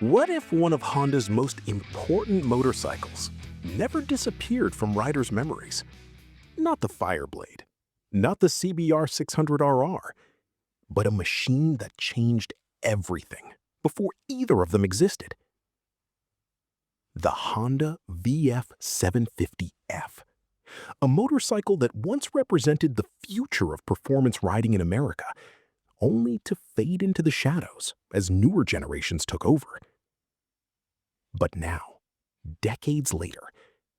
What if one of Honda's most important motorcycles never disappeared from riders' memories? Not the Fireblade, not the CBR 600RR, but a machine that changed everything before either of them existed. The Honda VF750F, a motorcycle that once represented the future of performance riding in America, only to fade into the shadows as newer generations took over. But now, decades later,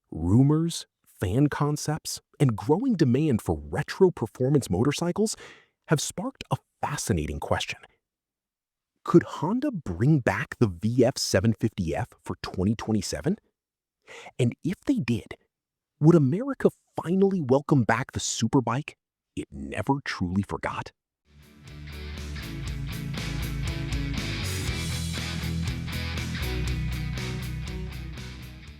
rumors, fan concepts, and growing demand for retro performance motorcycles have sparked a fascinating question. Could Honda bring back the VF750F for 2027? And if they did, would America finally welcome back the superbike it never truly forgot?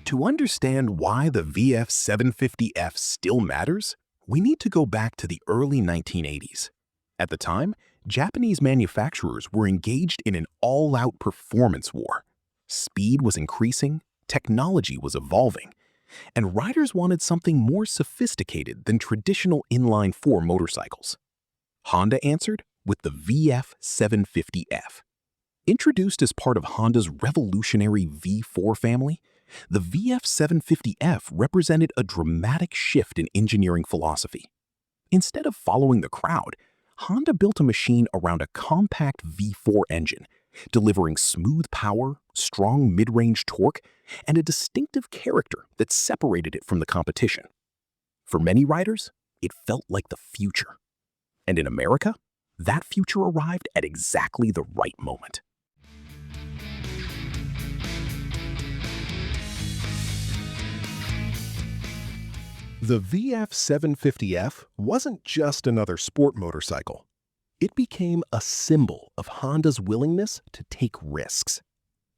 To understand why the VF750F still matters, we need to go back to the early 1980s. At the time, Japanese manufacturers were engaged in an all-out performance war. Speed was increasing, technology was evolving, and riders wanted something more sophisticated than traditional inline-four motorcycles. Honda answered with the VF750F. Introduced as part of Honda's revolutionary V4 family, the VF750F represented a dramatic shift in engineering philosophy. Instead of following the crowd, Honda built a machine around a compact V4 engine, delivering smooth power, strong mid-range torque, and a distinctive character that separated it from the competition. For many riders, it felt like the future. And in America, that future arrived at exactly the right moment. The VF750F wasn't just another sport motorcycle. It became a symbol of Honda's willingness to take risks.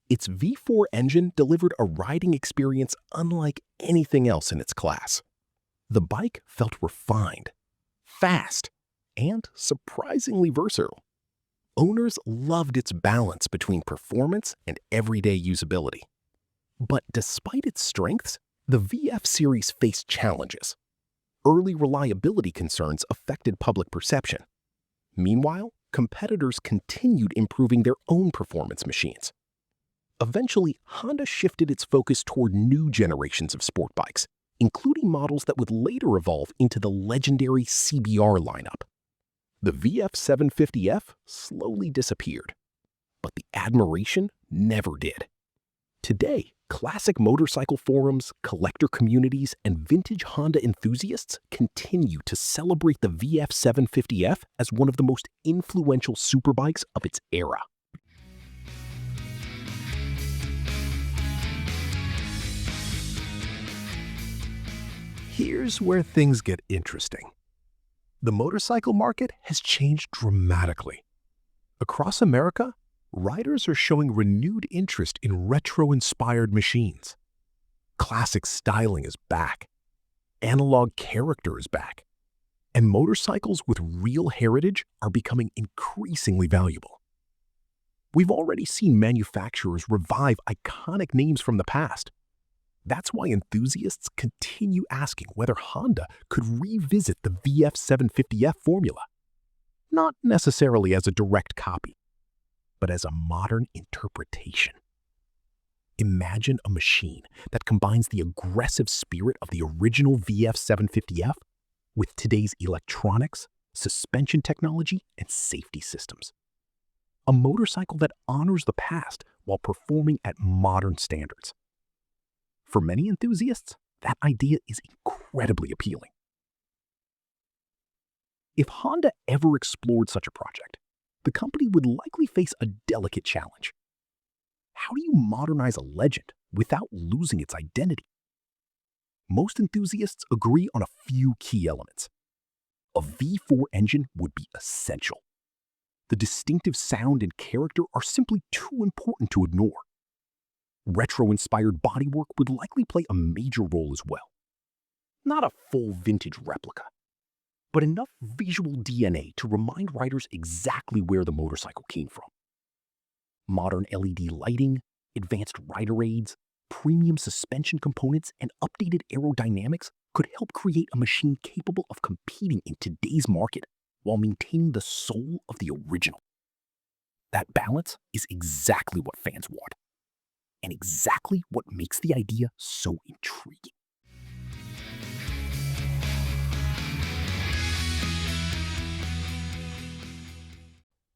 Its V4 engine delivered a riding experience unlike anything else in its class. The bike felt refined, fast, and surprisingly versatile. Owners loved its balance between performance and everyday usability. But despite its strengths, the VF series faced challenges. Early reliability concerns affected public perception. Meanwhile, competitors continued improving their own performance machines. Eventually, Honda shifted its focus toward new generations of sport bikes, including models that would later evolve into the legendary CBR lineup. The VF750F slowly disappeared, but the admiration never did. Today, classic motorcycle forums, collector communities, and vintage Honda enthusiasts continue to celebrate the VF750F as one of the most influential superbikes of its era. Here's where things get interesting. The motorcycle market has changed dramatically. Across America, riders are showing renewed interest in retro-inspired machines. Classic styling is back. Analog character is back. And motorcycles with real heritage are becoming increasingly valuable. We've already seen manufacturers revive iconic names from the past. That's why enthusiasts continue asking whether Honda could revisit the VF750F formula. Not necessarily as a direct copy, but as a modern interpretation. Imagine a machine that combines the aggressive spirit of the original VF750F with today's electronics, suspension technology, and safety systems. A motorcycle that honors the past while performing at modern standards. For many enthusiasts, that idea is incredibly appealing. If Honda ever explored such a project, the company would likely face a delicate challenge. How do you modernize a legend without losing its identity? Most enthusiasts agree on a few key elements. A V4 engine would be essential. The distinctive sound and character are simply too important to ignore. Retro-inspired bodywork would likely play a major role as well. Not a full vintage replica, but enough visual DNA to remind riders exactly where the motorcycle came from. Modern LED lighting, Advanced rider aids, premium suspension components, and updated aerodynamics could help create a machine capable of competing in today's market while maintaining the soul of the original. That balance is exactly what fans want, and exactly what makes the idea so intriguing.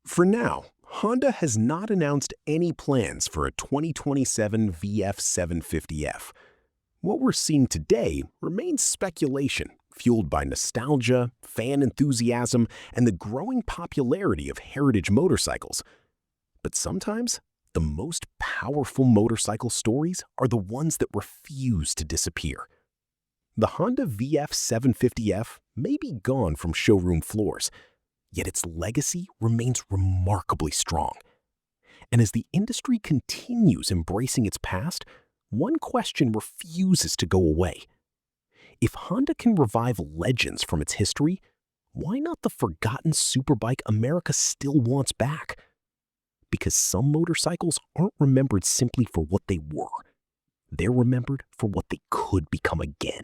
For now, Honda has not announced any plans for a 2027 VF750F. What we're seeing today remains speculation, fueled by nostalgia, fan enthusiasm, and the growing popularity of heritage motorcycles. But sometimes, the most powerful motorcycle stories are the ones that refuse to disappear. The Honda VF750F may be gone from showroom floors, yet its legacy remains remarkably strong. And as the industry continues embracing its past, one question refuses to go away. If Honda can revive legends from its history, why not the forgotten superbike America still wants back? Because some motorcycles aren't remembered simply for what they were. They're remembered for what they could become again.